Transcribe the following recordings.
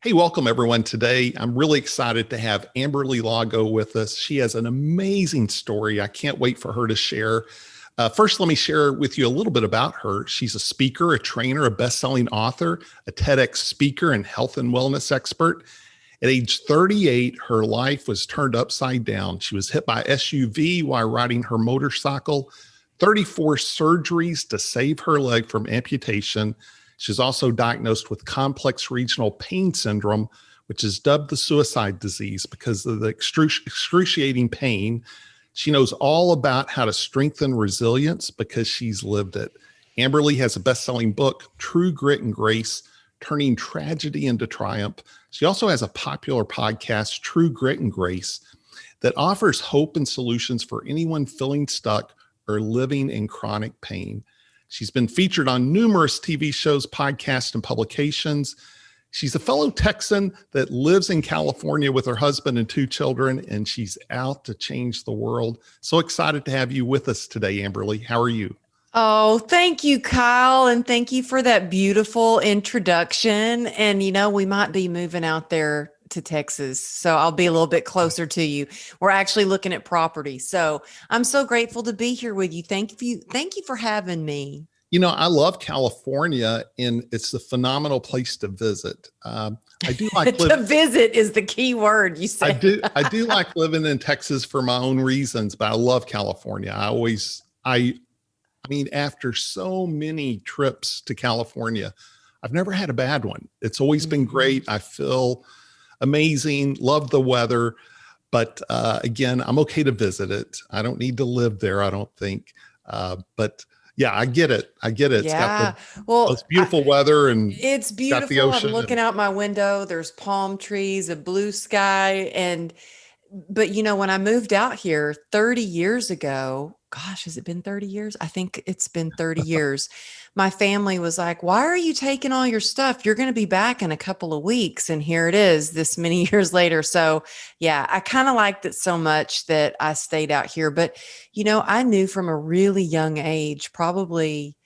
Hey, welcome everyone. Today, I'm really excited to have Amberley Lago with us. She has an amazing story. I can't wait for her to share. First, let me share with you a little bit about her. She's a speaker, a trainer, a best-selling author, a TEDx speaker, and health and wellness expert. At age 38, her life was turned upside down. She was hit by an SUV while riding her motorcycle, 34 surgeries to save her leg from amputation. She's also diagnosed with complex regional pain syndrome, which is dubbed the suicide disease because of the excruciating pain. She knows all about how to strengthen resilience because she's lived it. Amberley has a best-selling book, True Grit and Grace, Turning Tragedy into Triumph. She also has a popular podcast, True Grit and Grace, that offers hope and solutions for anyone feeling stuck or living in chronic pain. She's been featured on numerous TV shows, podcasts, and publications. She's a fellow Texan that lives in California with her husband and 2 children, and she's out to change the world. So excited to have you with us today, Amberley. How are you? Oh, thank you, Kyle. And thank you for that beautiful introduction. And, we might be moving out there to Texas, so I'll be a little bit closer to you. We're actually looking at property. So I'm so grateful to be here with you. Thank you. Thank you for having me. I love California, and it's a phenomenal place to visit. I do like To visit is the key word you say. I do like living in Texas for my own reasons, but I love California. I mean, after so many trips to California, I've never had a bad one. It's always been great. I feel amazing, love the weather, but again, I'm okay to visit it. I don't need to live there, I don't think. But yeah, I get it. It's got the most beautiful weather, and it's beautiful. Got the ocean. I'm looking out my window. There's palm trees, a blue sky, but when I moved out here 30 years ago, gosh, has it been 30 years? I think it's been 30 years. My family was like, "Why are you taking all your stuff? You're going to be back in a couple of weeks." And here it is this many years later. So yeah, I kind of liked it so much that I stayed out here. But, I knew from a really young age, probably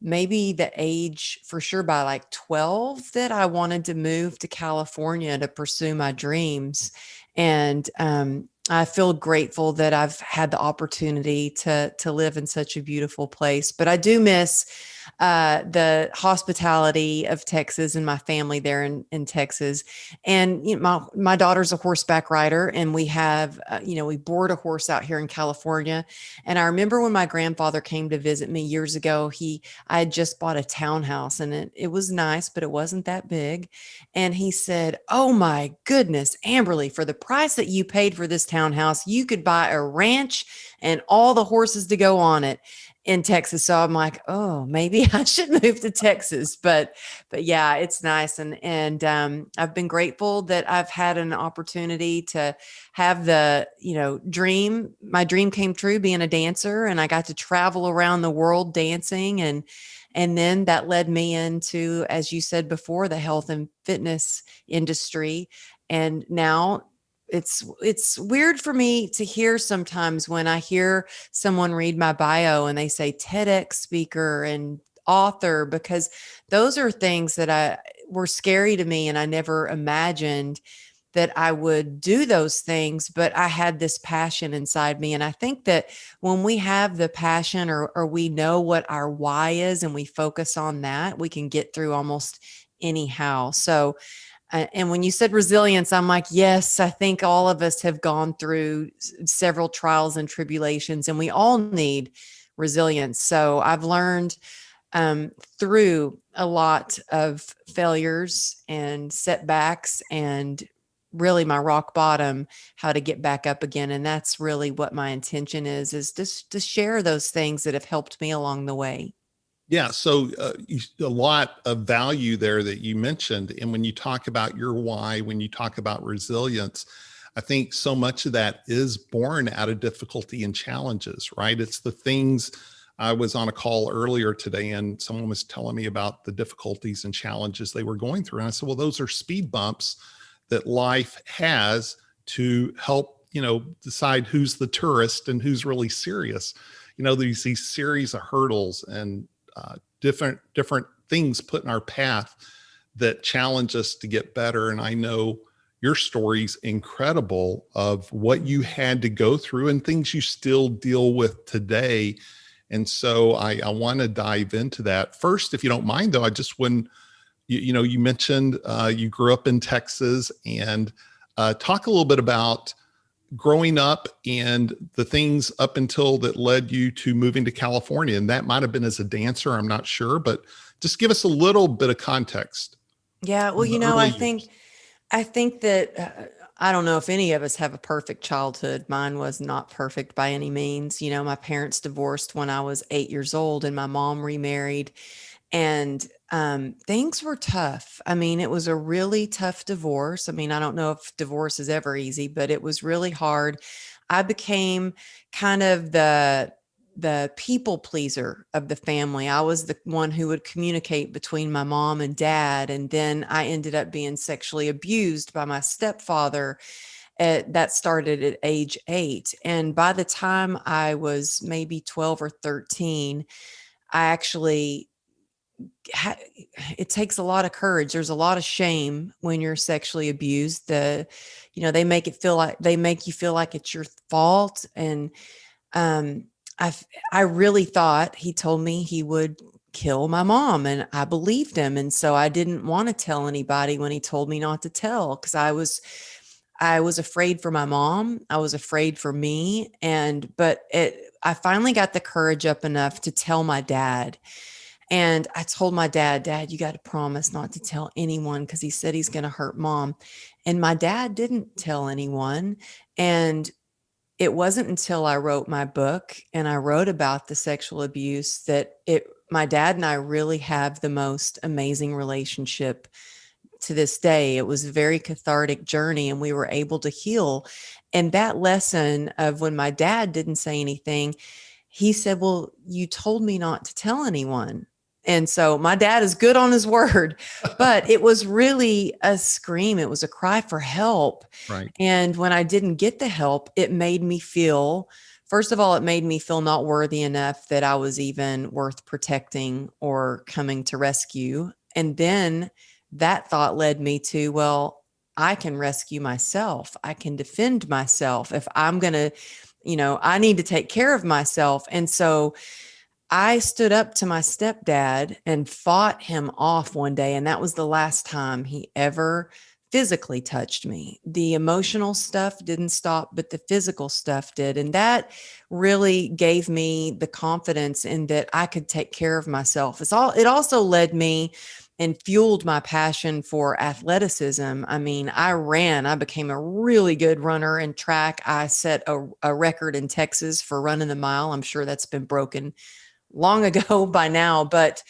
maybe the age for sure by like 12, that I wanted to move to California to pursue my dreams. And I feel grateful that I've had the opportunity to live in such a beautiful place. But I do miss the hospitality of Texas and my family there in Texas. And my daughter's a horseback rider, and we have we board a horse out here in California. And I remember when my grandfather came to visit me years ago, I had just bought a townhouse, and it was nice, but it wasn't that big. And he said, "Oh my goodness, Amberley, for the price that you paid for this townhouse, you could buy a ranch and all the horses to go on it in Texas." So I'm like, "Oh, maybe I should move to Texas." But yeah, it's nice. And I've been grateful that I've had an opportunity to have the, dream. My dream came true being a dancer, and I got to travel around the world dancing. And then that led me into, as you said before, the health and fitness industry. And now it's weird for me to hear sometimes when I hear someone read my bio and they say TEDx speaker and author, because those are things that were scary to me, and I never imagined that I would do those things, but I had this passion inside me. And I think that when we have the passion, or we know what our why is and we focus on that, we can get through almost anyhow. So and when you said resilience, I'm like, yes, I think all of us have gone through several trials and tribulations, and we all need resilience. So I've learned through a lot of failures and setbacks, and really my rock bottom, how to get back up again. And that's really what my intention is just to share those things that have helped me along the way. Yeah, so a lot of value there that you mentioned. And when you talk about your why, when you talk about resilience, I think so much of that is born out of difficulty and challenges, right? It's the things. I was on a call earlier today, and someone was telling me about the difficulties and challenges they were going through. And I said, well, those are speed bumps that life has to help, decide who's the tourist and who's really serious. There's these series of hurdles and different things put in our path that challenge us to get better. And I know your story's incredible of what you had to go through and things you still deal with today. And so I want to dive into that. First, if you don't mind, though, I just when you mentioned you grew up in Texas, and talk a little bit about growing up and the things up until that led you to moving to California. And that might have been as a dancer, I'm not sure, but just give us a little bit of context Yeah. Well, from the early years. I think that I don't know if any of us have a perfect childhood. Mine was not perfect by any means. My parents divorced when I was 8 years old, and my mom remarried, and things were tough. I mean, it was a really tough divorce. I mean, I don't know if divorce is ever easy, but it was really hard. I became kind of the people pleaser of the family. I was the one who would communicate between my mom and dad. And then I ended up being sexually abused by my stepfather. That started at age 8. And by the time I was maybe 12 or 13, I actually it takes a lot of courage. There's a lot of shame when you're sexually abused. They make you feel like it's your fault. And um, I really thought he told me he would kill my mom, and I believed him. And so I didn't want to tell anybody when he told me not to tell, because I was afraid for my mom. I was afraid for me. I finally got the courage up enough to tell my dad. And I told my dad, you got to promise not to tell anyone, because he said he's going to hurt mom. And my dad didn't tell anyone. And it wasn't until I wrote my book and I wrote about the sexual abuse that my dad and I really have the most amazing relationship to this day. It was a very cathartic journey, and we were able to heal. And that lesson of when my dad didn't say anything, he said, well, you told me not to tell anyone. And so my dad is good on his word, but it was really a scream. It was a cry for help. Right. And when I didn't get the help, it made me feel, first of all, it made me feel not worthy enough that I was even worth protecting or coming to rescue. And then that thought led me to, well, I can rescue myself. I can defend myself. If I'm going to, I need to take care of myself. And so I stood up to my stepdad and fought him off one day. And that was the last time he ever physically touched me. The emotional stuff didn't stop, but the physical stuff did. And that really gave me the confidence in that I could take care of myself. It also led me and fueled my passion for athleticism. I mean, I became a really good runner in track. I set a record in Texas for running the mile. I'm sure that's been broken long ago by now, but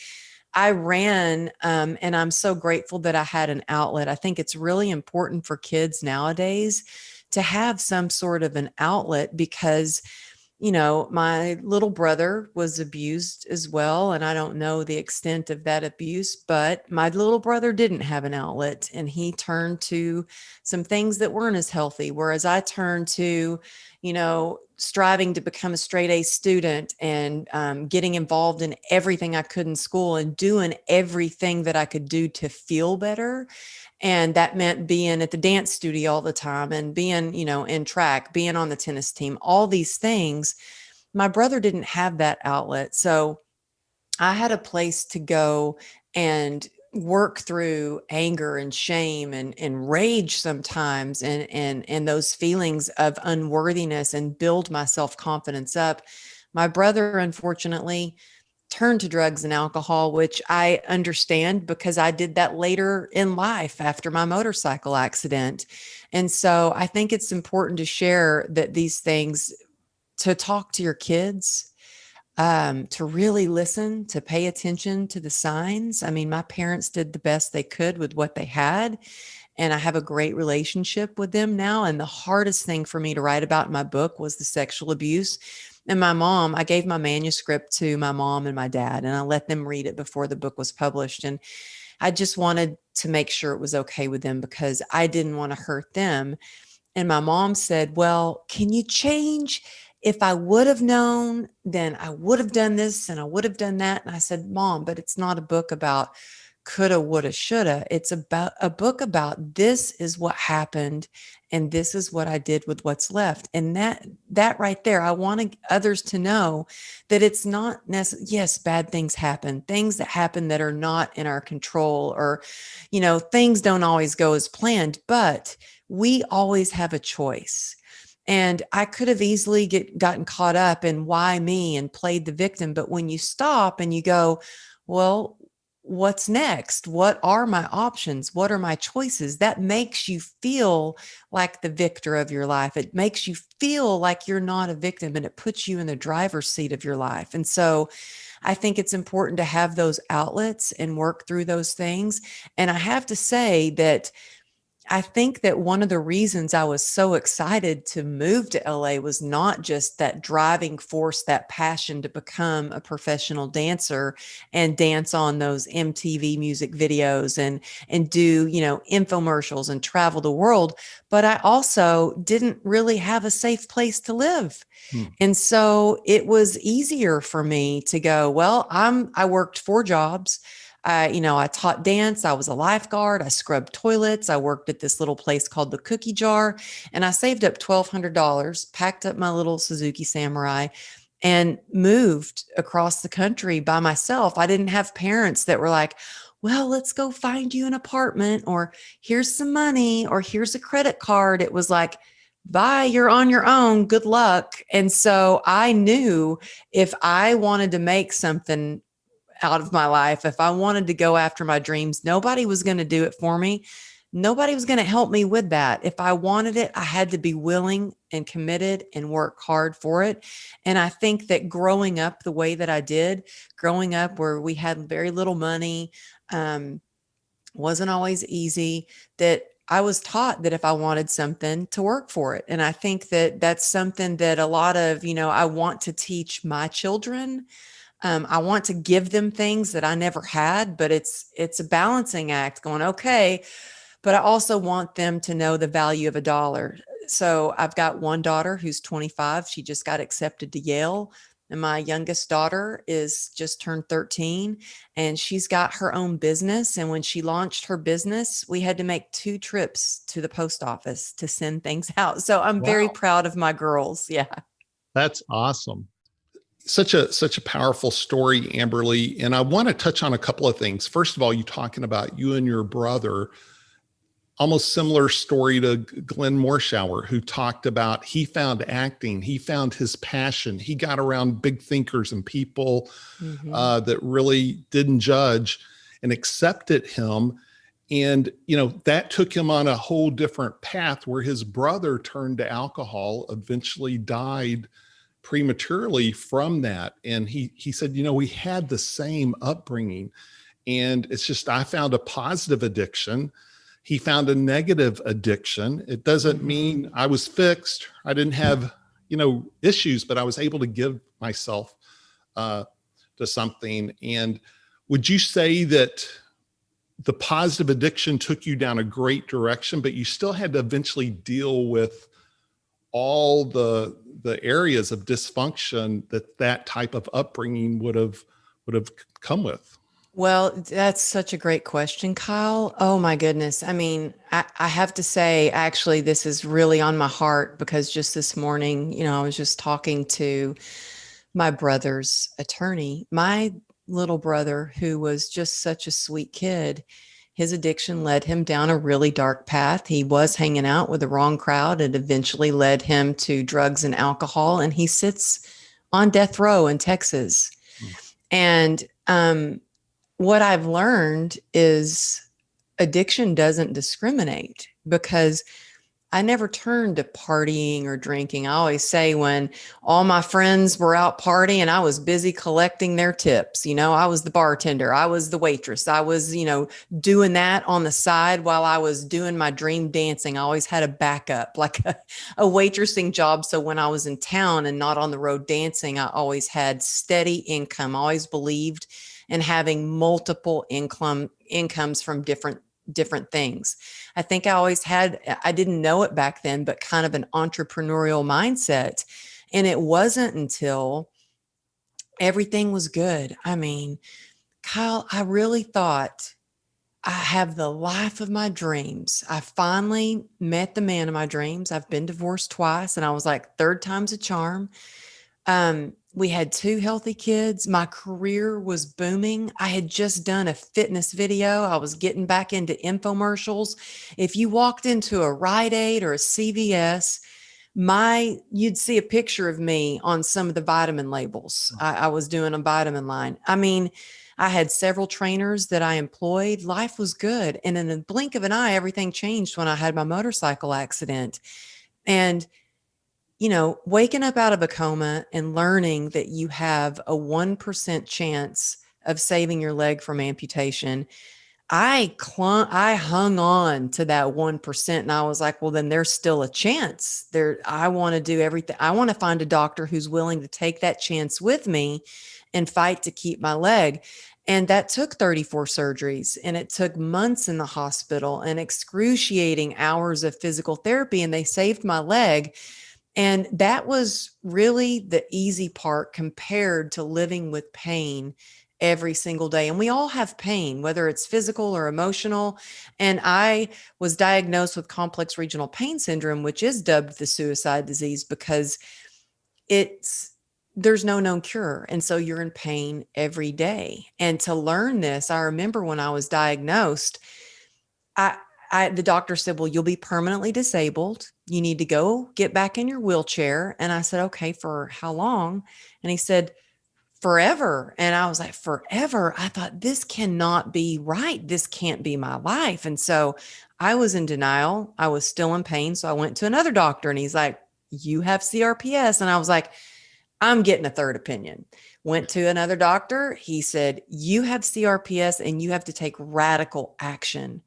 I ran, and I'm so grateful that I had an outlet. I think it's really important for kids nowadays to have some sort of an outlet, because my little brother was abused as well. And I don't know the extent of that abuse, but my little brother didn't have an outlet, and he turned to some things that weren't as healthy. Whereas I turned to, striving to become a straight A student, and getting involved in everything I could in school, and doing everything that I could do to feel better. And that meant being at the dance studio all the time, and being, in track, being on the tennis team, all these things. My brother didn't have that outlet. So I had a place to go and work through anger and shame and rage sometimes, and those feelings of unworthiness, and build my self-confidence up. My brother, unfortunately, turned to drugs and alcohol, which I understand, because I did that later in life after my motorcycle accident. And so I think it's important to share that these things, to talk to your kids, to really listen, to pay attention to the signs. I mean, my parents did the best they could with what they had, and I have a great relationship with them now. And the hardest thing for me to write about in my book was the sexual abuse. And my mom, I gave my manuscript to my mom and my dad, and I let them read it before the book was published. And I just wanted to make sure it was okay with them, because I didn't want to hurt them. And my mom said, well, can you change? If I would have known, then I would have done this and I would have done that. And I said, Mom, but it's not a book about coulda, woulda, shoulda. It's about a book about this is what happened and this is what I did with what's left. And that right there, I want others to know that it's not necessarily, yes, bad things happen, things that happen that are not in our control, or, things don't always go as planned, but we always have a choice. And I could have easily gotten caught up in why me and played the victim. But when you stop and you go, well, what's next? What are my options? What are my choices? That makes you feel like the victor of your life. It makes you feel like you're not a victim, and it puts you in the driver's seat of your life. And so I think it's important to have those outlets and work through those things. And I have to say that I think that one of the reasons I was so excited to move to LA was not just that driving force, that passion to become a professional dancer and dance on those MTV music videos and do, infomercials and travel the world, but I also didn't really have a safe place to live. Hmm. And so it was easier for me to go, well, I worked 4 jobs. I taught dance. I was a lifeguard. I scrubbed toilets. I worked at this little place called the Cookie Jar, and I saved up $1,200, packed up my little Suzuki Samurai, and moved across the country by myself. I didn't have parents that were like, well, let's go find you an apartment, or here's some money, or here's a credit card. It was like, bye, you're on your own. Good luck. And so I knew if I wanted to make something out of my life, if I wanted to go after my dreams, nobody was going to do it for me. Nobody was going to help me with that. If I wanted it, I had to be willing and committed and work hard for it. And I think that growing up the way that I did, growing up where we had very little money, wasn't always easy, that I was taught that if I wanted something, to work for it. And I think that that's something that a lot of, I want to teach my children. I want to give them things that I never had, but it's a balancing act going, okay, but I also want them to know the value of a dollar. So I've got one daughter who's 25. She just got accepted to Yale. And my youngest daughter is just turned 13, and she's got her own business. And when she launched her business, we had to make 2 trips to the post office to send things out. So I'm very Wow. proud of my girls. Yeah. That's awesome. Such a powerful story, Amberley. And I want to touch on a couple of things. First of all, you talking about you and your brother, almost similar story to Glenn Morshower, who talked about he found acting, he found his passion, he got around big thinkers and people that really didn't judge and accepted him. And, that took him on a whole different path, where his brother turned to alcohol, eventually died prematurely from that. And he said, we had the same upbringing, and it's just, I found a positive addiction. He found a negative addiction. It doesn't mean I was fixed. I didn't have, issues, but I was able to give myself to something. And would you say that the positive addiction took you down a great direction, but you still had to eventually deal with all the areas of dysfunction that type of upbringing would have come with? Well, that's such a great question, Kyle. Oh my goodness. I mean, I have to say, actually, this is really on my heart, because just this morning, I was just talking to my brother's attorney. My little brother, who was just such a sweet kid, his addiction led him down a really dark path. He was hanging out with the wrong crowd. It eventually led him to drugs and alcohol, and he sits on death row in Texas. And what I've learned is addiction doesn't discriminate, because I never turned to partying or drinking. I always say, when all my friends were out partying, I was busy collecting their tips. I was the bartender. I was the waitress. I was, doing that on the side while I was doing my dream dancing. I always had a backup, like a waitressing job. So when I was in town and not on the road dancing, I always had steady income. I always believed in having multiple incomes from different things. I think I always had, I didn't know it back then, but kind of an entrepreneurial mindset. And it wasn't until everything was good. I mean, Kyle, I really thought I have the life of my dreams. I finally met the man of my dreams. I've been divorced twice, and I was like, third time's a charm. We had two healthy kids. My career was booming. I had just done a fitness video. I was getting back into infomercials. If you walked into a Rite Aid or a CVS, you'd see a picture of me on some of the vitamin labels. I was doing a vitamin line. I mean, I had several trainers that I employed. Life was good. And in the blink of an eye, everything changed when I had my motorcycle accident. And waking up out of a coma and learning that you have a 1% chance of saving your leg from amputation, I hung on to that 1%, and I was like, well, then there's still a chance there. I want to do everything. I want to find a doctor who's willing to take that chance with me and fight to keep my leg. And that took 34 surgeries, and it took months in the hospital and excruciating hours of physical therapy, and they saved my leg. And that was really the easy part compared to living with pain every single day. And we all have pain, whether it's physical or emotional. And I was diagnosed with complex regional pain syndrome, which is dubbed the suicide disease because there's no known cure. And so you're in pain every day. And to learn this, I remember when I was diagnosed, the doctor said, well, you'll be permanently disabled. You need to go get back in your wheelchair. And I said, okay, for how long? And he said, forever. And I was like, forever? I thought, this cannot be right. This can't be my life. And so I was in denial. I was still in pain. So I went to another doctor, and he's like, you have CRPS. And I was like, I'm getting a third opinion. Went to another doctor. He said, you have CRPS and you have to take radical action.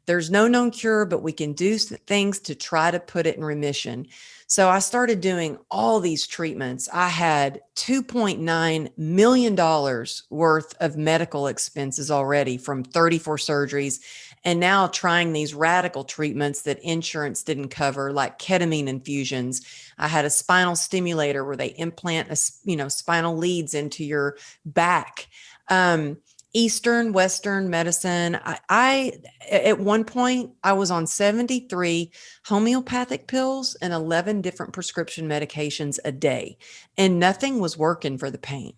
There's no known cure, but we can do things to try to put it in remission. So I started doing all these treatments. I had $2.9 million worth of medical expenses already from 34 surgeries. And now trying these radical treatments that insurance didn't cover, like ketamine infusions. I had a spinal stimulator where they implant spinal leads into your back. Eastern, Western medicine. I at one point, I was on 73 homeopathic pills and 11 different prescription medications a day, and nothing was working for the pain.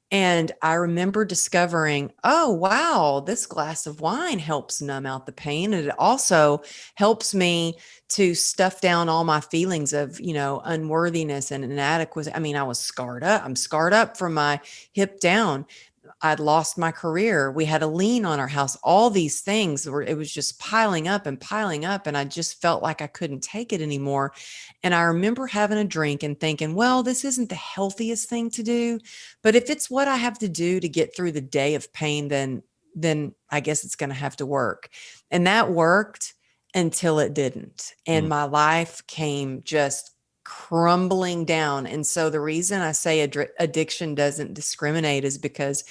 And I remember discovering, oh, wow, this glass of wine helps numb out the pain. And it also helps me to stuff down all my feelings of, unworthiness and inadequacy. I mean, I was scarred up. I'm scarred up from my hip down. I'd lost my career. We had a lien on our house. All these things it was just piling up and piling up. And I just felt like I couldn't take it anymore. And I remember having a drink and thinking, well, this isn't the healthiest thing to do, but if it's what I have to do to get through the day of pain, then I guess it's going to have to work. And that worked until it didn't. And my life came just crumbling down. And so the reason I say addiction doesn't discriminate is because,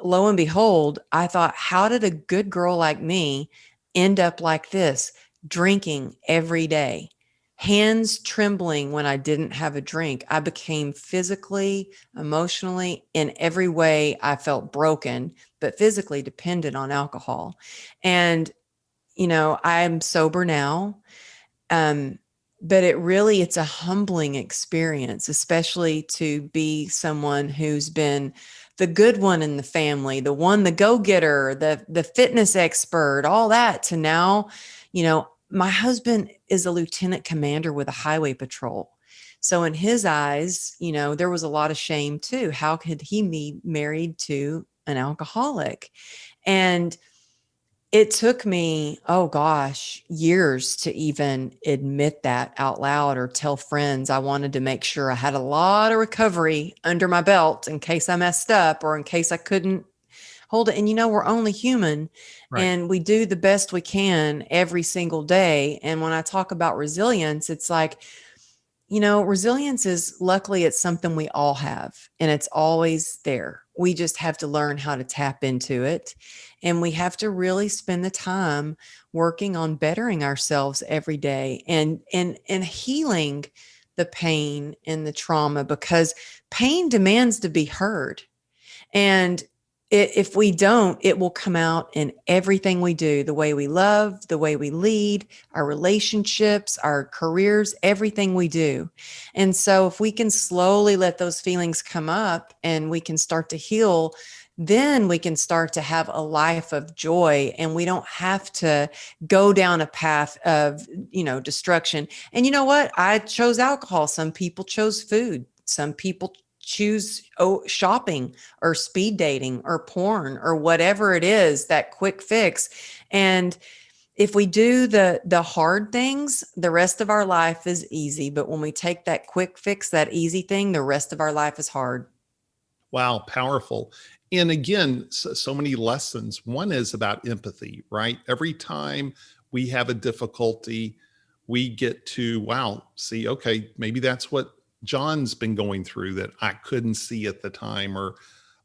lo and behold, I thought, how did a good girl like me end up like this, drinking every day, hands trembling when I didn't have a drink? I became physically, emotionally, in every way, I felt broken, but physically dependent on alcohol. And, I'm sober now. But it's a humbling experience, especially to be someone who's been the good one in the family, the go-getter, the fitness expert, all that, to now, my husband is a lieutenant commander with a highway patrol. So in his eyes, there was a lot of shame too. How could he be married to an alcoholic? And it took me, oh gosh, years to even admit that out loud or tell friends. I wanted to make sure I had a lot of recovery under my belt in case I messed up or in case I couldn't hold it. And we're only human, Right. and we do the best we can every single day. And when I talk about resilience, it's like, resilience is, luckily, it's something we all have, and it's always there. We just have to learn how to tap into it. And we have to really spend the time working on bettering ourselves every day and healing the pain and the trauma, because pain demands to be heard. And if we don't, it will come out in everything we do, the way we love, the way we lead, our relationships, our careers, everything we do. And so if we can slowly let those feelings come up and we can start to heal, then we can start to have a life of joy, and we don't have to go down a path of, destruction. And you know what? I chose alcohol. Some people chose food. Some people choose shopping or speed dating or porn or whatever it is, that quick fix. And if we do the hard things, the rest of our life is easy. But when we take that quick fix, that easy thing, the rest of our life is hard. Wow, powerful. And again, so many lessons. One is about empathy, right? Every time we have a difficulty, we get to, wow, see, okay, maybe that's what John's been going through that I couldn't see at the time. Or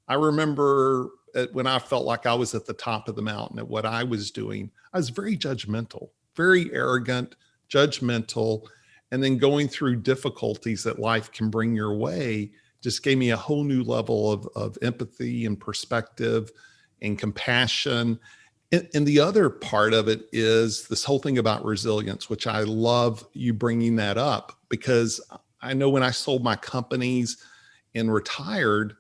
I remember when I felt like I was at the top of the mountain at what I was doing, I was very judgmental, very arrogant, judgmental. And then going through difficulties that life can bring your way just gave me a whole new level of empathy and perspective and compassion. And the other part of it is this whole thing about resilience, which I love you bringing that up, because I know when I sold my companies and retired,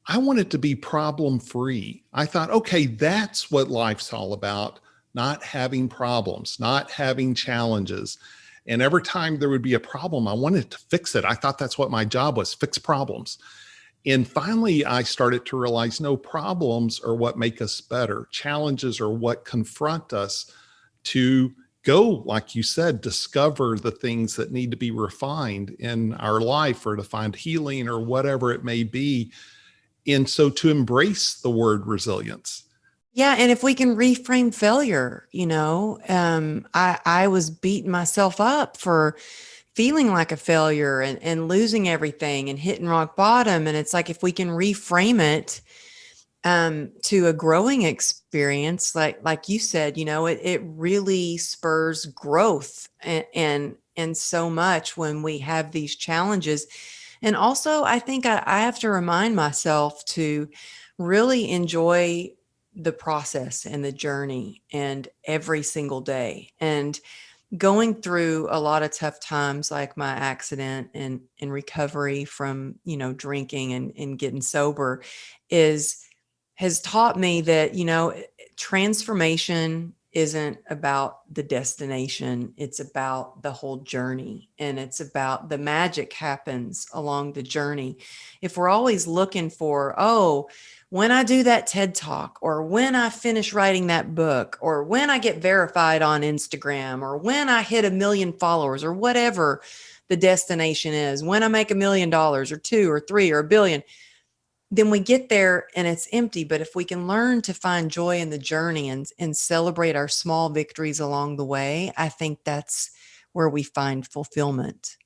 I wanted to be problem free. I thought, okay, that's what life's all about, not having problems, not having challenges. And every time there would be a problem, I wanted to fix it. I thought that's what my job was, fix problems. And finally, I started to realize no, problems are what make us better. Challenges are what confront us to go, like you said, discover the things that need to be refined in our life, or to find healing, or whatever it may be. And so to embrace the word resilience. Yeah. And if we can reframe failure, I was beating myself up for feeling like a failure and losing everything and hitting rock bottom. And it's like, if we can reframe it to a growing experience, like you said, it really spurs growth and so much when we have these challenges. And also, I think I have to remind myself to really enjoy the process and the journey and every single day. And going through a lot of tough times, like my accident and in recovery from, drinking and getting sober, has taught me that, transformation isn't about the destination. It's about the whole journey. And it's about the magic happens along the journey. If we're always looking for, oh, when I do that TED talk, or when I finish writing that book, or when I get verified on Instagram, or when I hit 1 million followers, or whatever the destination is, when I make $1 million or 2 or 3 or 1 billion, then we get there and it's empty. But if we can learn to find joy in the journey and celebrate our small victories along the way, I think that's where we find fulfillment.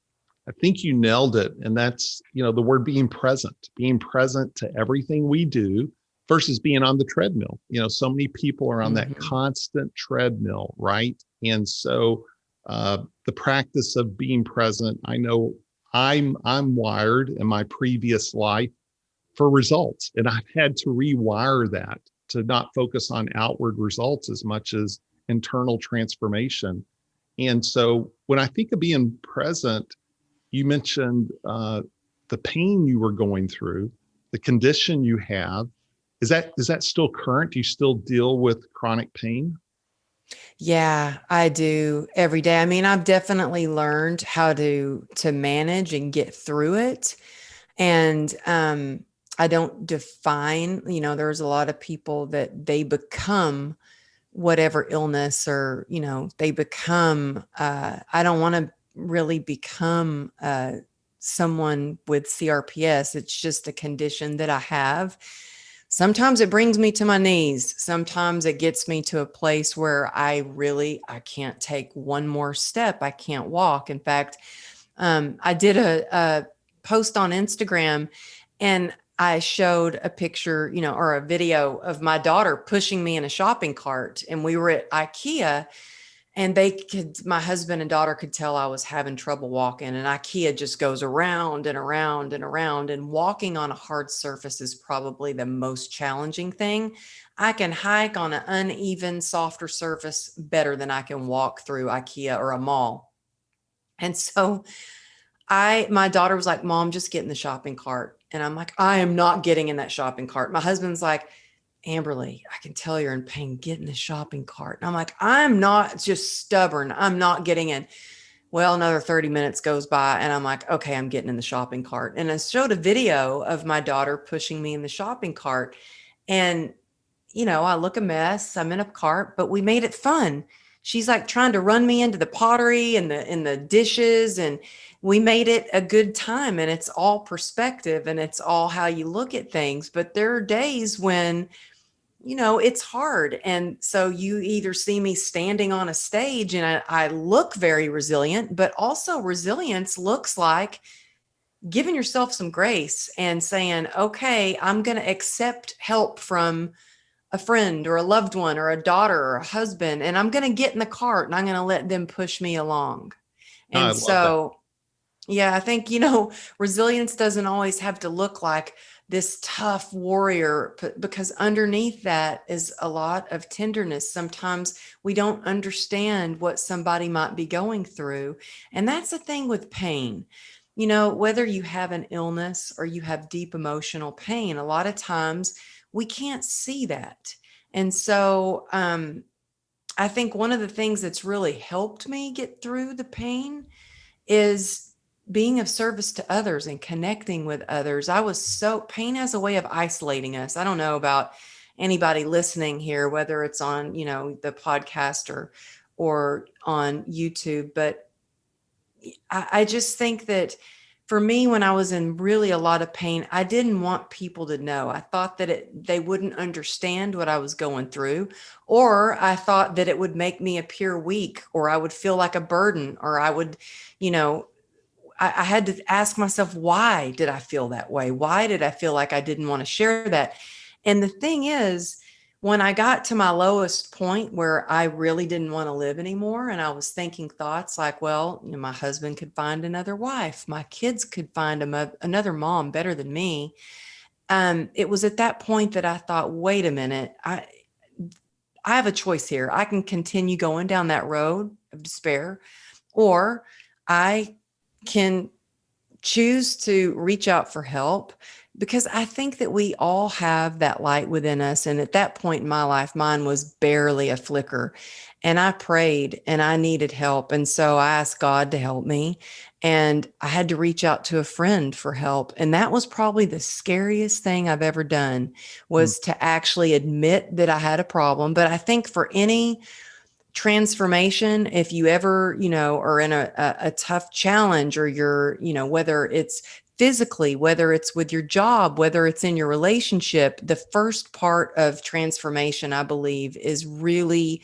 I think you nailed it. And that's, the word being present to everything we do versus being on the treadmill. So many people are on that constant treadmill, right? And so the practice of being present, I know I'm wired in my previous life for results. And I've had to rewire that to not focus on outward results as much as internal transformation. And so when I think of being present, you mentioned the pain you were going through, the condition you have. Is that still current? Do you still deal with chronic pain? Yeah, I do every day. I mean, I've definitely learned how to manage and get through it. And I don't define, there's a lot of people that they become whatever illness, or, they become, I don't want to really become someone with CRPS. It's just a condition that I have. Sometimes it brings me to my knees. Sometimes it gets me to a place where I can't take one more step. I can't walk. In fact, I did a post on Instagram, and I showed a picture, or a video of my daughter pushing me in a shopping cart. And we were at IKEA, And my husband and daughter could tell I was having trouble walking, and IKEA just goes around and around and around, and walking on a hard surface is probably the most challenging thing. I can hike on an uneven, softer surface better than I can walk through IKEA or a mall. And so my daughter was like, Mom, just get in the shopping cart. And I'm like, I am not getting in that shopping cart. My husband's like, Amberley, I can tell you're in pain. Get in the shopping cart. And I'm like, I'm not, just stubborn. I'm not getting in. Well, another 30 minutes goes by and I'm like, okay, I'm getting in the shopping cart. And I showed a video of my daughter pushing me in the shopping cart. And, I look a mess. I'm in a cart, but we made it fun. She's like trying to run me into the pottery and the dishes, and we made it a good time. And it's all perspective, and it's all how you look at things. But there are days when it's hard. And so you either see me standing on a stage and I look very resilient, but also resilience looks like giving yourself some grace and saying, okay, I'm going to accept help from a friend or a loved one or a daughter or a husband, and I'm going to get in the cart and I'm going to let them push me along. I And love that. so, yeah, I think, resilience doesn't always have to look like this tough warrior, because underneath that is a lot of tenderness. Sometimes we don't understand what somebody might be going through. And that's the thing with pain. Whether you have an illness or you have deep emotional pain, a lot of times we can't see that. And so I think one of the things that's really helped me get through the pain is being of service to others and connecting with others. Pain has a way of isolating us. I don't know about anybody listening here, whether it's on, the podcast or on YouTube, but I just think that for me, when I was in really a lot of pain, I didn't want people to know. I thought that they wouldn't understand what I was going through, or I thought that it would make me appear weak, or I would feel like a burden, or I would, I had to ask myself, why did I feel that way? Why did I feel like I didn't want to share that? And the thing is, when I got to my lowest point where I really didn't want to live anymore, and I was thinking thoughts like, well, my husband could find another wife, my kids could find another mom better than me. It was at that point that I thought, wait a minute, I have a choice here. I can continue going down that road of despair, or I can choose to reach out for help, because I think that we all have that light within us. And at that point in my life, mine was barely a flicker, and I prayed and I needed help. And so I asked God to help me, and I had to reach out to a friend for help. And that was probably the scariest thing I've ever done, Mm. was to actually admit that I had a problem. But I think for any transformation, if you ever, are in a tough challenge, or you're, whether it's physically, whether it's with your job, whether it's in your relationship, the first part of transformation, I believe, is really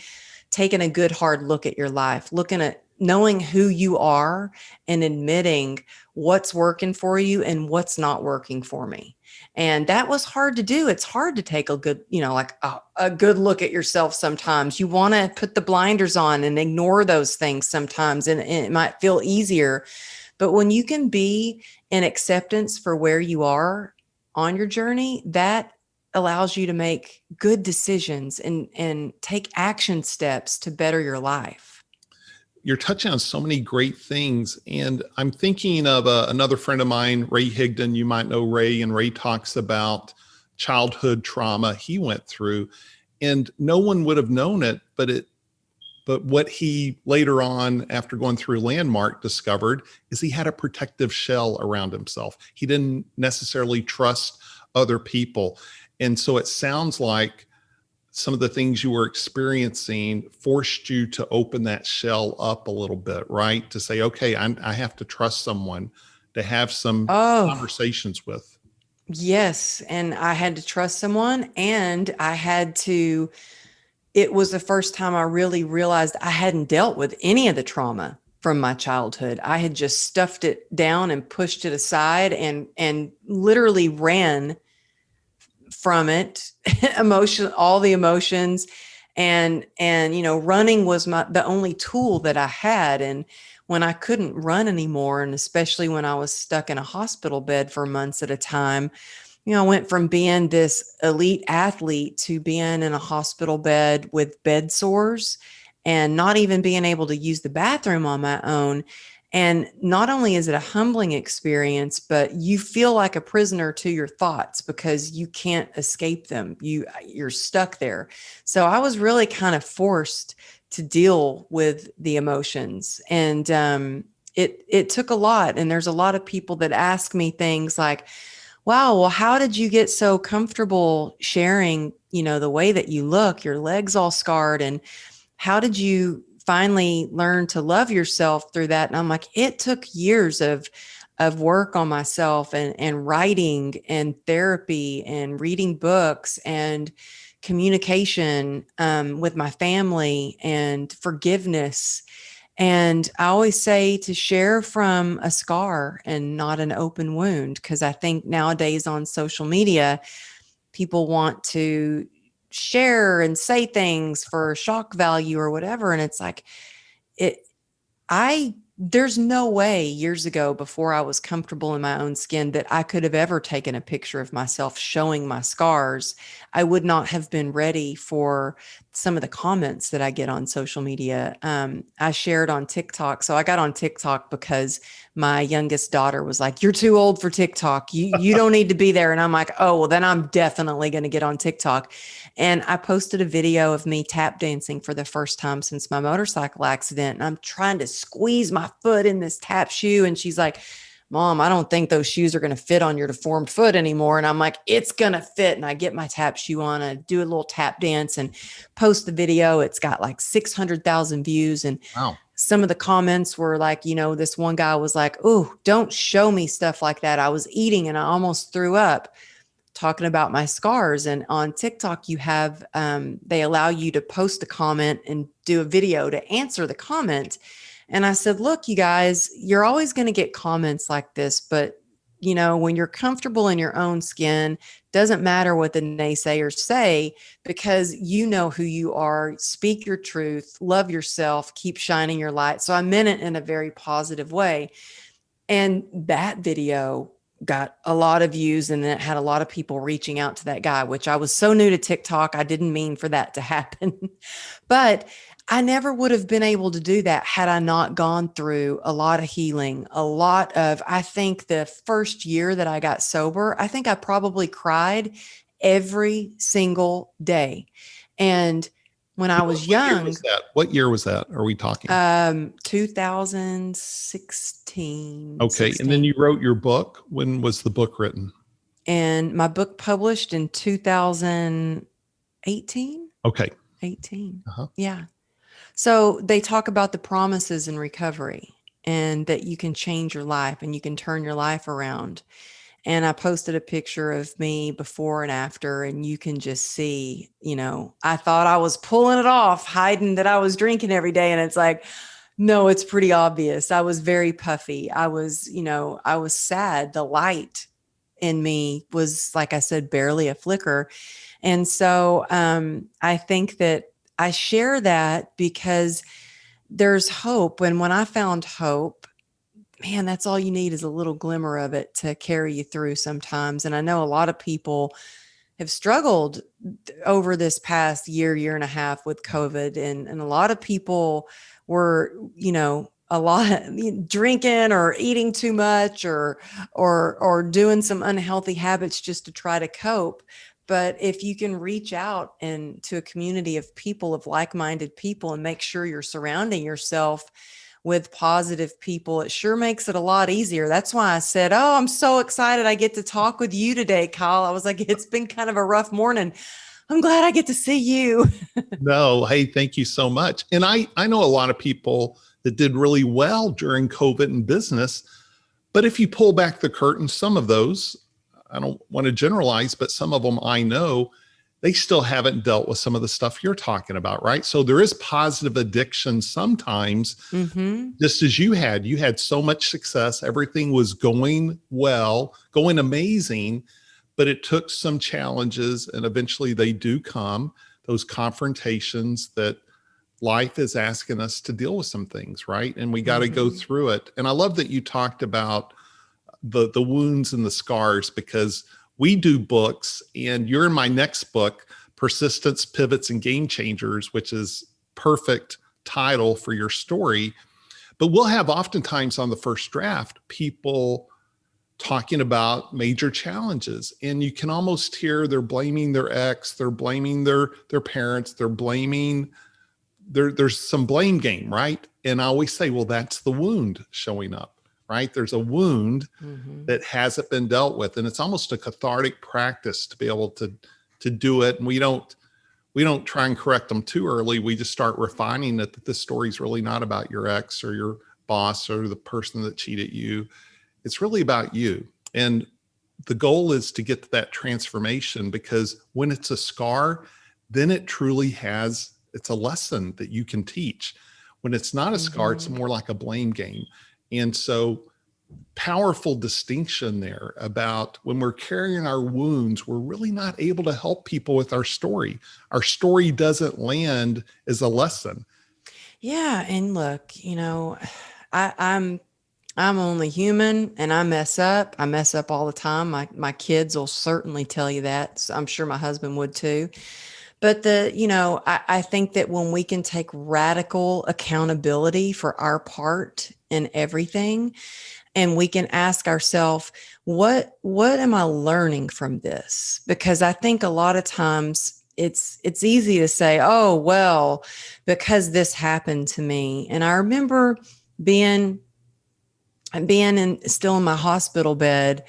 taking a good hard look at your life, looking at knowing who you are and admitting what's working for you and what's not working for me. And that was hard to do. It's hard to take a good, like a good look at yourself sometimes. You want to put the blinders on and ignore those things sometimes, and it might feel easier. But when you can be in acceptance for where you are on your journey, that allows you to make good decisions and take action steps to better your life. You're touching on so many great things. And I'm thinking of another friend of mine, Ray Higdon. You might know Ray, and Ray talks about childhood trauma he went through, and no one would have known it, but what he later on, after going through Landmark, discovered is he had a protective shell around himself. He didn't necessarily trust other people. And so it sounds like some of the things you were experiencing forced you to open that shell up a little bit, right? To say, okay, I have to trust someone to have some Oh, conversations with. yes. And I had to trust someone, and it was the first time I really realized I hadn't dealt with any of the trauma from my childhood. I had just stuffed it down and pushed it aside, and literally ran from it, all the emotions. And, running was the only tool that I had. And when I couldn't run anymore, and especially when I was stuck in a hospital bed for months at a time, I went from being this elite athlete to being in a hospital bed with bed sores and not even being able to use the bathroom on my own. And not only is it a humbling experience, but you feel like a prisoner to your thoughts because you can't escape them. You're stuck there. So I was really kind of forced to deal with the emotions. And it took a lot. And there's a lot of people that ask me things like, wow, well, how did you get so comfortable sharing, the way that you look, your legs all scarred, and how did you finally learn to love yourself through that? And I'm like, it took years of work on myself and writing and therapy and reading books and communication with my family and forgiveness. And I always say to share from a scar and not an open wound, because I think nowadays on social media, people want to share and say things for shock value or whatever. And it's like, it, there's no way years ago, before I was comfortable in my own skin, that I could have ever taken a picture of myself showing my scars. I would not have been ready for some of the comments that I get on social media. I shared on TikTok. So I got on TikTok because my youngest daughter was like, "You're too old for TikTok. You don't need to be there." And I'm like, "Oh, well, then I'm definitely going to get on TikTok." And I posted a video of me tap dancing for the first time since my motorcycle accident. And I'm trying to squeeze my foot in this tap shoe. And she's like, "Mom, I don't think those shoes are going to fit on your deformed foot anymore." And I'm like, "It's going to fit." And I get my tap shoe on, I do a little tap dance and post the video. It's got like 600,000 views. And Wow. some of the comments were like, this one guy was like, "Oh, don't show me stuff like that. I was eating and I almost threw up," talking about my scars. And on TikTok, you have, they allow you to post a comment and do a video to answer the comment. And I said, "Look, you guys, you're always going to get comments like this, but when you're comfortable in your own skin, doesn't matter what the naysayers say, because you know who you are. Speak your truth, love yourself, keep shining your light." So I meant it in a very positive way. And that video got a lot of views, and it had a lot of people reaching out to that guy, which I was so new to TikTok. I didn't mean for that to happen, but I never would have been able to do that had I not gone through a lot of healing, I think the first year that I got sober, I think I probably cried every single day. And when I was young, What year was that? Are we talking? 2016. Okay. 16. And then you wrote your book. When was the book written? And my book published in 2018. Okay. 18. Uh-huh. Yeah. So they talk about the promises in recovery and that you can change your life and you can turn your life around. And I posted a picture of me before and after, and you can just see, I thought I was pulling it off, hiding that I was drinking every day. And it's like, no, it's pretty obvious. I was very puffy. I was sad. The light in me was, like I said, barely a flicker. And so I think that I share that because there's hope. And when I found hope, man, that's all you need is a little glimmer of it to carry you through sometimes. And I know a lot of people have struggled over this past year and a half with COVID. And a lot of people were, a lot drinking or eating too much or doing some unhealthy habits just to try to cope. But if you can reach out and to a community of people, of like-minded people, and make sure you're surrounding yourself with positive people, it sure makes it a lot easier. That's why I said, "Oh, I'm so excited I get to talk with you today, Kyle." I was like, it's been kind of a rough morning. I'm glad I get to see you. No, hey, thank you so much. And I know a lot of people that did really well during COVID in business. But if you pull back the curtain, some of those, I don't want to generalize, but some of them I know, they still haven't dealt with some of the stuff you're talking about, right? So there is positive addiction sometimes, just as you had so much success. Everything was going well, going amazing, but it took some challenges, and eventually they do come. those confrontations that life is asking us to deal with some things, right? And we got to go through it. And I love that you talked about the wounds and the scars, because we do books, and you're in my next book, Persistence, Pivots, and Game Changers, which is perfect title for your story. But we'll have oftentimes on the first draft people talking about major challenges, and you can almost hear they're blaming their ex, they're blaming their parents, they're blaming, there's some blame game, right? And I always say, well, that's the wound showing up, right? There's a wound that hasn't been dealt with, and it's almost a cathartic practice to be able to do it. And we don't try and correct them too early. We just start refining it, that this story is really not about your ex or your boss or the person that cheated you. It's really about you. And the goal is to get to that transformation, because when it's a scar, then it truly has, it's a lesson that you can teach. When it's not a scar, it's more like a blame game. And so, powerful distinction there about when we're carrying our wounds, we're really not able to help people with our story. Our story doesn't land as a lesson. Yeah. And look, I'm only human, and I mess up. I mess up all the time. My kids will certainly tell you that. So I'm sure my husband would too. But I think that when we can take radical accountability for our part in everything, and we can ask ourselves, what am I learning from this? Because I think a lot of times it's easy to say, oh, well, because this happened to me. And I remember being still in my hospital bed,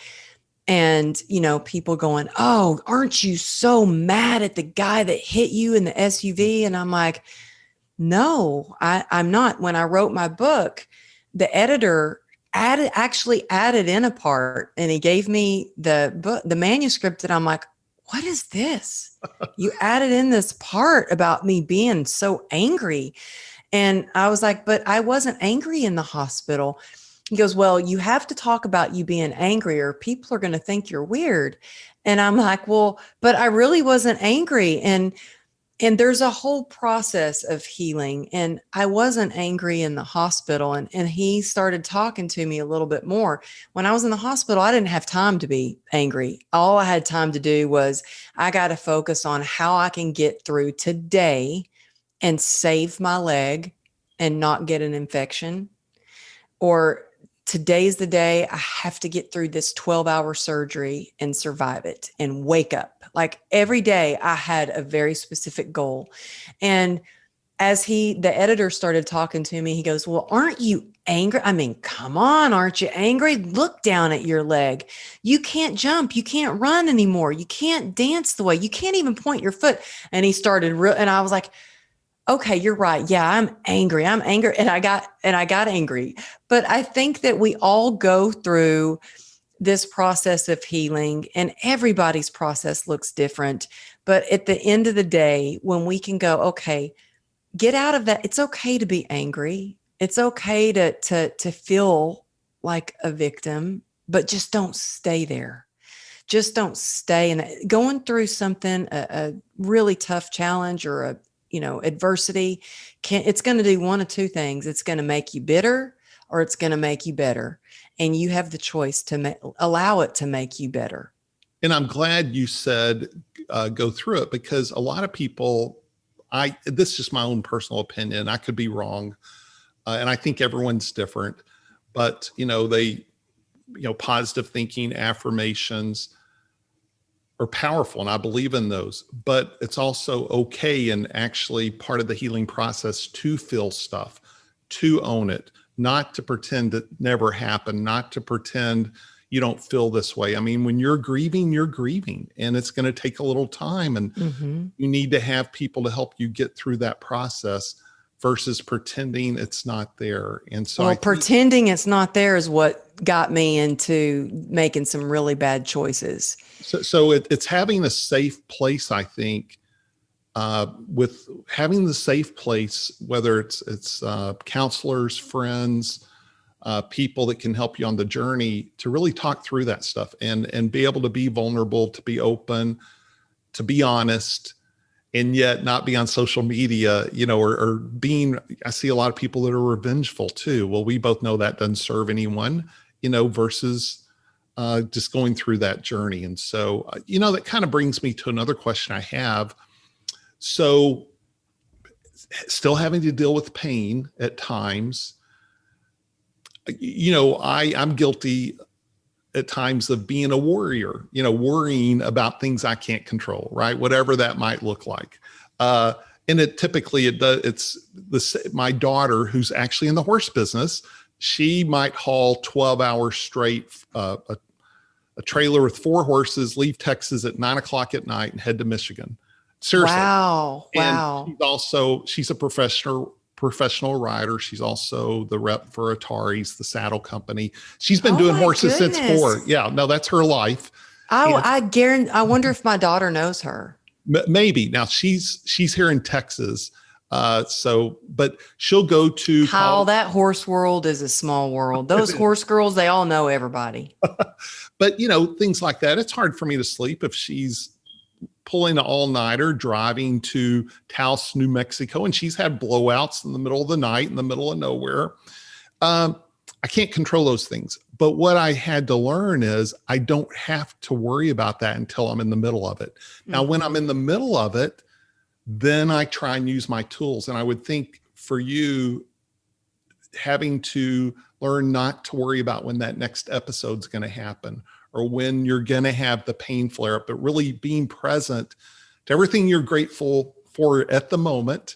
and, people going, oh, aren't you so mad at the guy that hit you in the SUV? And I'm like, no, I'm not. When I wrote my book, the editor actually added in a part, and he gave me the manuscript, and I'm like, what is this? You added in this part about me being so angry. And I was like, but I wasn't angry in the hospital. He goes, well, you have to talk about you being angry, or people are going to think you're weird. And I'm like, well, but I really wasn't angry. And there's a whole process of healing. And I wasn't angry in the hospital. And he started talking to me a little bit more. When I was in the hospital, I didn't have time to be angry. All I had time to do was, I got to focus on how I can get through today and save my leg and not get an infection. Or today's the day I have to get through this 12-hour surgery and survive it and wake up. Like every day I had a very specific goal. And as the editor started talking to me, he goes, well, aren't you angry? I mean, come on, aren't you angry? Look down at your leg. You can't jump. You can't run anymore. You can't dance the way. You can't even point your foot. And he started and I was like, okay, you're right. Yeah, I'm angry. And I got angry. But I think that we all go through this process of healing, and everybody's process looks different. But at the end of the day, when we can go, okay, get out of that. It's okay to be angry. It's okay to feel like a victim, but just don't stay there. Just don't stay in that. Going through something, a really tough challenge or adversity, it's going to do one of two things. It's going to make you bitter, or it's going to make you better. And you have the choice to allow it to make you better. And I'm glad you said go through it, because a lot of people, this is just my own personal opinion. I could be wrong. And I think everyone's different, but positive thinking, affirmations are powerful, and I believe in those, but it's also okay, and actually part of the healing process, to feel stuff, to own it, not to pretend it never happened, not to pretend you don't feel this way. I mean, when you're grieving, and it's going to take a little time, and you need to have people to help you get through that process versus pretending it's not there. And so pretending it's not there is what got me into making some really bad choices. So it's having a safe place, I think, with having the safe place, whether it's counselors, friends, people that can help you on the journey to really talk through that stuff and be able to be vulnerable, to be open, to be honest, and yet not be on social media, or being, I see a lot of people that are revengeful too. Well, we both know that doesn't serve anyone, versus just going through that journey. And so, that kind of brings me to another question I have. So still having to deal with pain at times, I'm guilty at times of being a warrior, worrying about things I can't control, right? Whatever that might look like. And my daughter, who's actually in the horse business, she might haul 12 hours straight, a trailer with 4 horses, leave Texas at 9 o'clock at night and head to Michigan. Seriously. Wow. And Wow. she's a professional rider. She's also the rep for Atari's, the saddle company. She's been Oh doing my horses since 4. goodness. Yeah, no, that's her life. And I guarantee, I wonder if my daughter knows her. maybe now she's here in Texas. But she'll go to Kyle, that horse world is a small world. Those horse girls, they all know everybody. But things like that. It's hard for me to sleep if she's pulling an all-nighter driving to Taos, New Mexico, and she's had blowouts in the middle of the night in the middle of nowhere. I can't control those things. But what I had to learn is I don't have to worry about that until I'm in the middle of it. Now, when I'm in the middle of it, then I try and use my tools. And I would think for you, having to learn not to worry about when that next episode's going to happen or when you're going to have the pain flare up, but really being present to everything you're grateful for at the moment.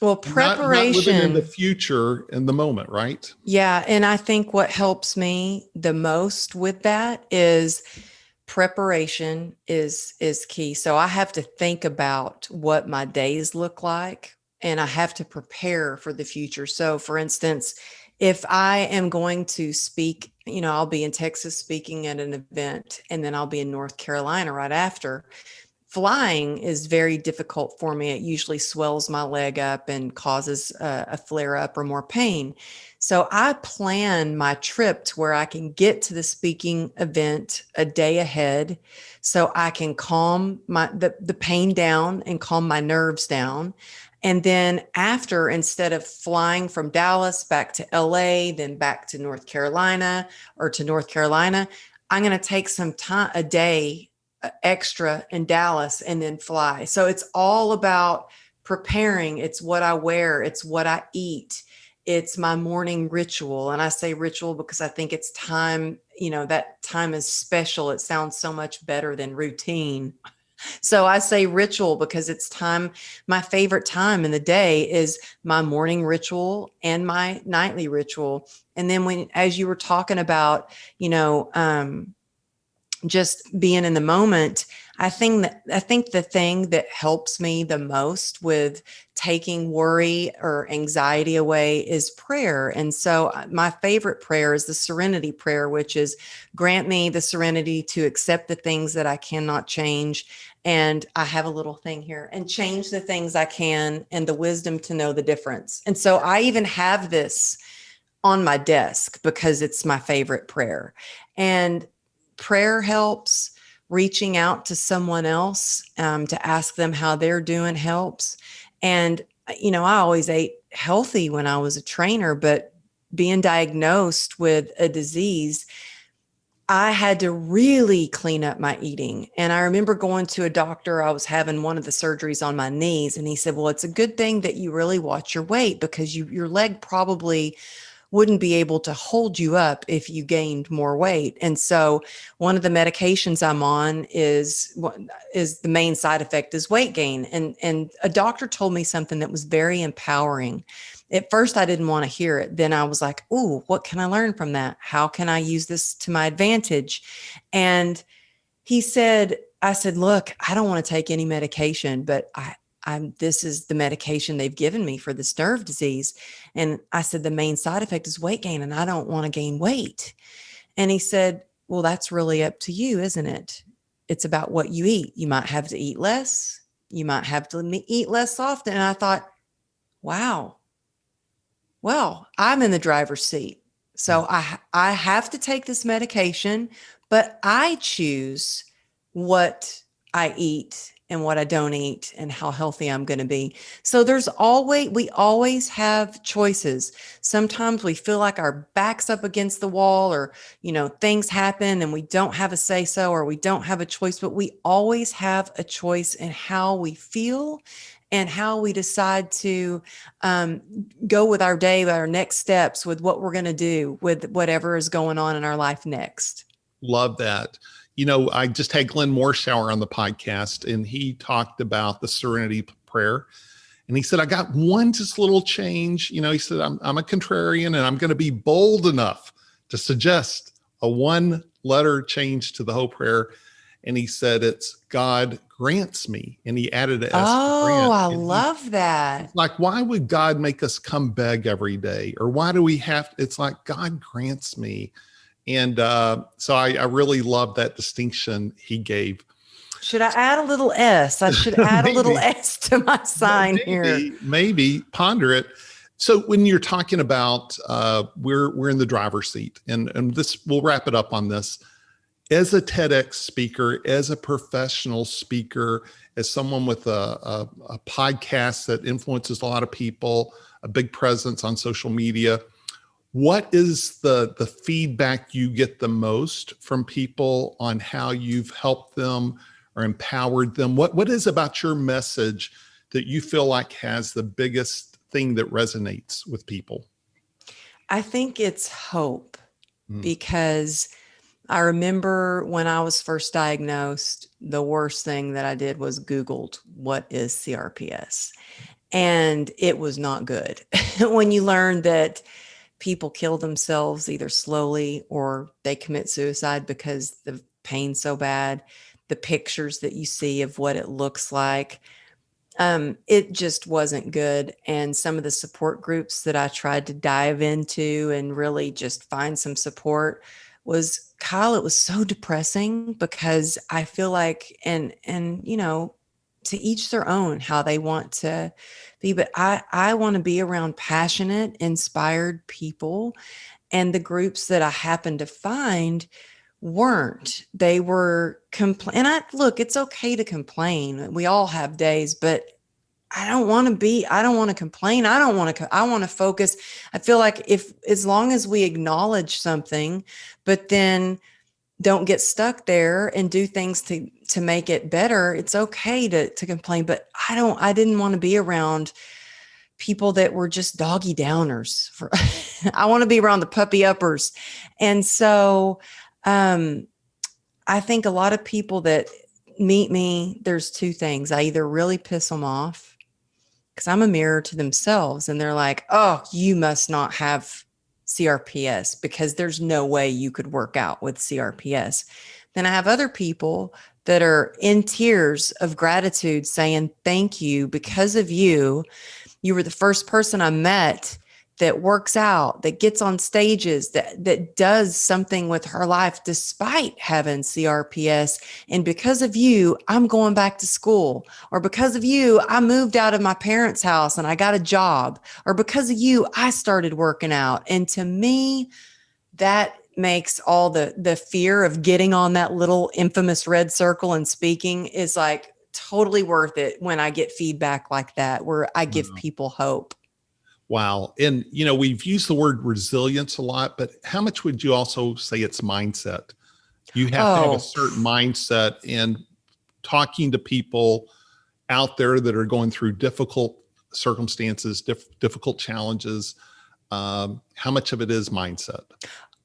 Well, preparation, not living in the future in the moment, right? Yeah. And I think what helps me the most with that is preparation is key. So I have to think about what my days look like, and I have to prepare for the future. So for instance, if I am going to speak, I'll be in Texas speaking at an event, and then I'll be in North Carolina right after. Flying is very difficult for me. It usually swells my leg up and causes a flare up or more pain. So I plan my trip to where I can get to the speaking event a day ahead, so I can calm the pain down and calm my nerves down. And then after, instead of flying from Dallas back to LA, then back to North Carolina, I'm going to take some time, a day extra in Dallas, and then fly. So it's all about preparing. It's what I wear. It's what I eat. It's my morning ritual. And I say ritual because I think it's time, that time is special. It sounds so much better than routine. So I say ritual because it's time. My favorite time in the day is my morning ritual and my nightly ritual. And then as you were talking about, just being in the moment, I think the thing that helps me the most with taking worry or anxiety away is prayer. And so my favorite prayer is the serenity prayer, which is, grant me the serenity to accept the things that I cannot change. And I have a little thing here, and change the things I can, and the wisdom to know the difference. And so I even have this on my desk because it's my favorite prayer. And prayer helps. Reaching out to someone else to ask them how they're doing helps. And, I always ate healthy when I was a trainer, but being diagnosed with a disease, I had to really clean up my eating. And I remember going to a doctor. I was having one of the surgeries on my knees, and he said, well, it's a good thing that you really watch your weight, because your leg probably wouldn't be able to hold you up if you gained more weight. And so one of the medications I'm on is the main side effect is weight gain. And a doctor told me something that was very empowering. At first, I didn't want to hear it. Then I was like, ooh, what can I learn from that? How can I use this to my advantage? And I said, look, I don't want to take any medication, but this is the medication they've given me for this nerve disease. And I said, the main side effect is weight gain, and I don't want to gain weight. And he said, well, that's really up to you, isn't it? It's about what you eat. You might have to eat less. You might have to eat less often. And I thought, wow, well, I'm in the driver's seat. So I have to take this medication, but I choose what I eat and what I don't eat and how healthy I'm going to be. So we always have choices. Sometimes we feel like our back's up against the wall, or, things happen and we don't have a say so, or we don't have a choice, but we always have a choice in how we feel and how we decide to go with our day, with our next steps, with what we're going to do with whatever is going on in our life next. Love that. I just had Glenn Morshower on the podcast, and he talked about the serenity prayer. And he said, I got one just little change. He said, I'm a contrarian, and I'm going to be bold enough to suggest a one letter change to the whole prayer. And he said, it's God grants me. And he added an S to grant. I love that. It's like, why would God make us come beg every day? Or why do we have, it's like God grants me. And so I really love that distinction he gave. Should I add a little S? I should add a little S to my sign here. Maybe ponder it. So when you're talking about, we're in the driver's seat, and this, we'll wrap it up on this. As a TEDx speaker, as a professional speaker, as someone with a podcast that influences a lot of people, a big presence on social media, what is the feedback you get the most from people on how you've helped them or empowered them? What is about your message that you feel like has the biggest thing that resonates with people? I think it's hope, because I remember when I was first diagnosed, the worst thing that I did was Googled, what is CRPS? And it was not good. When you learn that people kill themselves either slowly or they commit suicide because the pain's so bad, the pictures that you see of what it looks like, it just wasn't good. And some of the support groups that I tried to dive into and really just find some support was, Kyle, it was so depressing, because I feel like, and to each their own how they want to be, but I want to be around passionate, inspired people. And the groups that I happened to find weren't. They were and look, it's okay to complain. We all have days, but I don't want to complain. I want to focus. I feel like as long as we acknowledge something, but then don't get stuck there and do things to make it better, it's okay to complain. But I didn't want to be around people that were just doggy downers. I want to be around the puppy uppers. And so I think a lot of people that meet me, there's two things. I either really piss them off because I'm a mirror to themselves, and they're like, oh, you must not have CRPS because there's no way you could work out with CRPS. Then I have other people that are in tears of gratitude saying, thank you. Because of you, you were the first person I met that works out, that gets on stages, that does something with her life despite having CRPS. And because of you, I'm going back to school. Or because of you, I moved out of my parents' house and I got a job. Or because of you, I started working out. And to me, that makes all the fear of getting on that little infamous red circle and speaking is like totally worth it when I get feedback like that, where I give people hope. Wow. And, we've used the word resilience a lot, but how much would you also say it's mindset? You have to have a certain mindset, and talking to people out there that are going through difficult circumstances, difficult challenges. How much of it is mindset?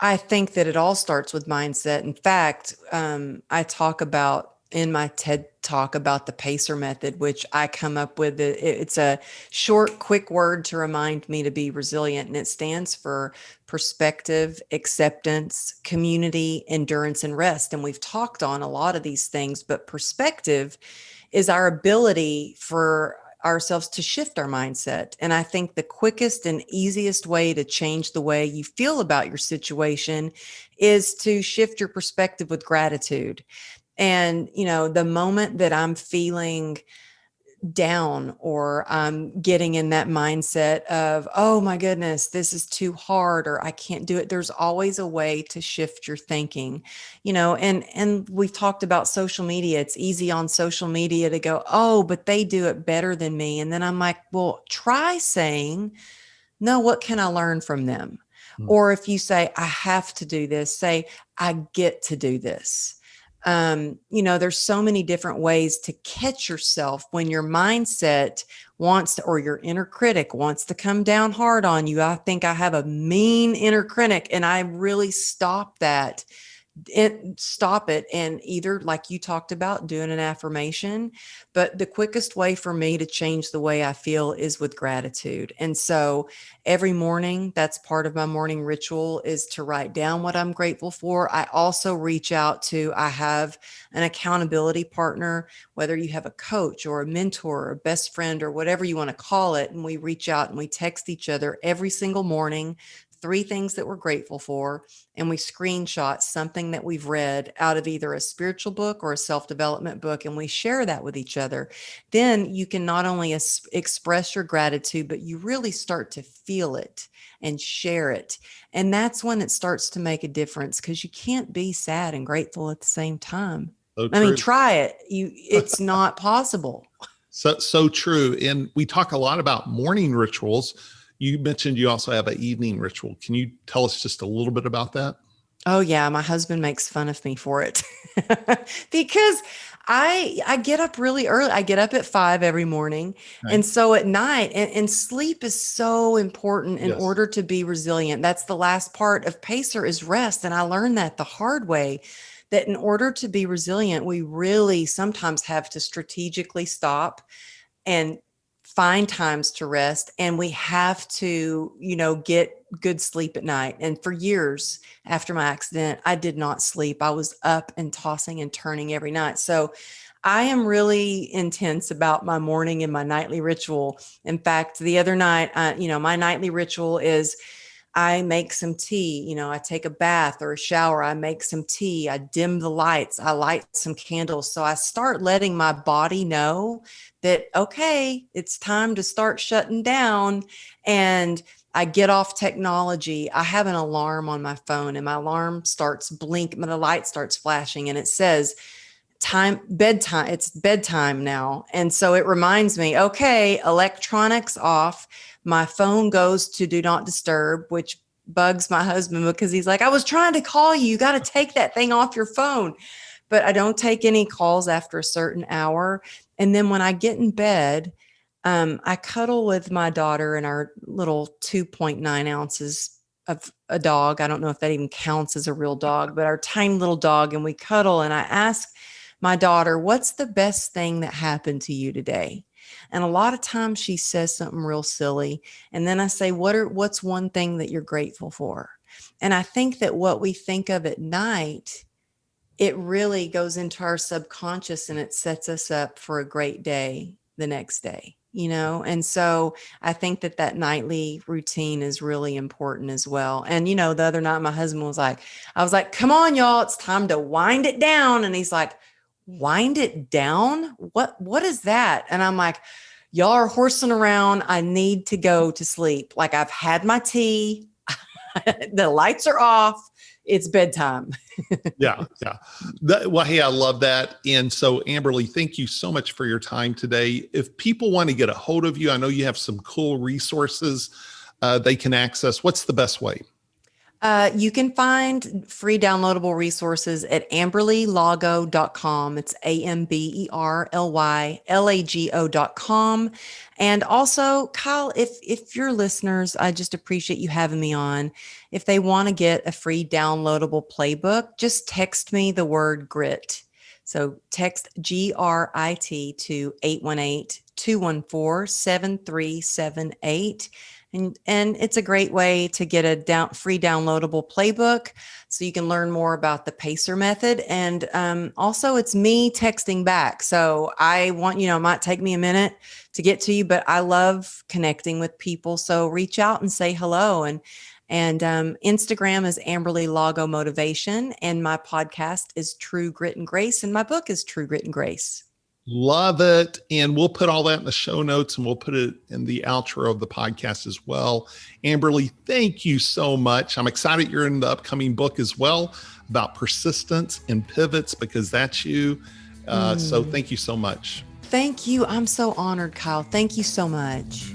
I think that it all starts with mindset. In fact, I talk about in my TED talk about the PACER method, which I come up with. It's a short, quick word to remind me to be resilient. And it stands for perspective, acceptance, community, endurance, and rest. And we've talked on a lot of these things, but perspective is our ability for ourselves to shift our mindset. And I think the quickest and easiest way to change the way you feel about your situation is to shift your perspective with gratitude. And, the moment that I'm feeling down, or I'm getting in that mindset of, oh my goodness, this is too hard, or I can't do it. There's always a way to shift your thinking, and we've talked about social media. It's easy on social media to go, oh, but they do it better than me. And then I'm like, well, try saying, no, what can I learn from them? Mm. Or if you say, I have to do this, say, I get to do this. There's so many different ways to catch yourself when your mindset wants to, or your inner critic wants to come down hard on you. I think I have a mean inner critic, and I really stop it, and either, like you talked about, doing an affirmation. But the quickest way for me to change the way I feel is with gratitude. And so every morning, that's part of my morning ritual, is to write down what I'm grateful for. I also reach out to, I have an accountability partner, whether you have a coach or a mentor or a best friend or whatever you want to call it, and we reach out and we text each other every single morning 3 things that we're grateful for, and we screenshot something that we've read out of either a spiritual book or a self-development book, and we share that with each other. Then you can not only express your gratitude, but you really start to feel it and share it. And that's when it starts to make a difference, because you can't be sad and grateful at the same time. So I mean, true. try it. It's not possible. So true. And we talk a lot about morning rituals. You mentioned you also have an evening ritual. Can you tell us just a little bit about that? Oh yeah, my husband makes fun of me for it because I get up really early. I get up at 5 every morning. Okay. And so at night, and sleep is so important in Yes. order to be resilient. That's the last part of Pacer, is rest. And I learned that the hard way, that in order to be resilient, we really sometimes have to strategically stop and find times to rest. And we have to, get good sleep at night. And for years after my accident, I did not sleep. I was up and tossing and turning every night. So I am really intense about my morning and my nightly ritual. In fact, the other night, my nightly ritual is, I make some tea, I take a bath or a shower, I make some tea, I dim the lights, I light some candles. So I start letting my body know that, okay, it's time to start shutting down. And I get off technology. I have an alarm on my phone, and my alarm starts blinking, the light starts flashing, and it says, bedtime. It's bedtime now. And so it reminds me, okay, electronics off. My phone goes to do not disturb, which bugs my husband, because he's like, I was trying to call you. You got to take that thing off your phone. But I don't take any calls after a certain hour. And then when I get in bed, I cuddle with my daughter and our little 2.9 ounces of a dog. I don't know if that even counts as a real dog, but our tiny little dog. And we cuddle, and I ask my daughter, what's the best thing that happened to you today? And a lot of times she says something real silly. And then I say, what's one thing that you're grateful for? And I think that what we think of at night, it really goes into our subconscious, and it sets us up for a great day the next day, And so I think that nightly routine is really important as well. And, the other night, my husband was like, I was like, come on, y'all, it's time to wind it down. And he's like, wind it down? What is that? And I'm like, y'all are horsing around. I need to go to sleep. Like, I've had my tea. The lights are off. It's bedtime. Yeah. Well, hey, I love that. And so, Amberley, thank you so much for your time today. If people want to get a hold of you, I know you have some cool resources they can access. What's the best way? You can find free downloadable resources at amberleylago.com. It's AMBERLYLAGO.com. And also, Kyle, if your listeners, I just appreciate you having me on. If they want to get a free downloadable playbook, just text me the word grit. So text GRIT to 818-214-7378. And it's a great way to get a free downloadable playbook, so you can learn more about the Pacer method. And also, it's me texting back. So I want, it might take me a minute to get to you, but I love connecting with people. So reach out and say hello. And Instagram is Amberley Lago Motivation. And my podcast is True Grit and Grace. And my book is True Grit and Grace. Love it. And we'll put all that in the show notes and we'll put it in the outro of the podcast as well. Amberley, thank you so much. I'm excited you're in the upcoming book as well about persistence and pivots because that's you. So thank you so much. Thank you. I'm so honored, Kyle. Thank you so much.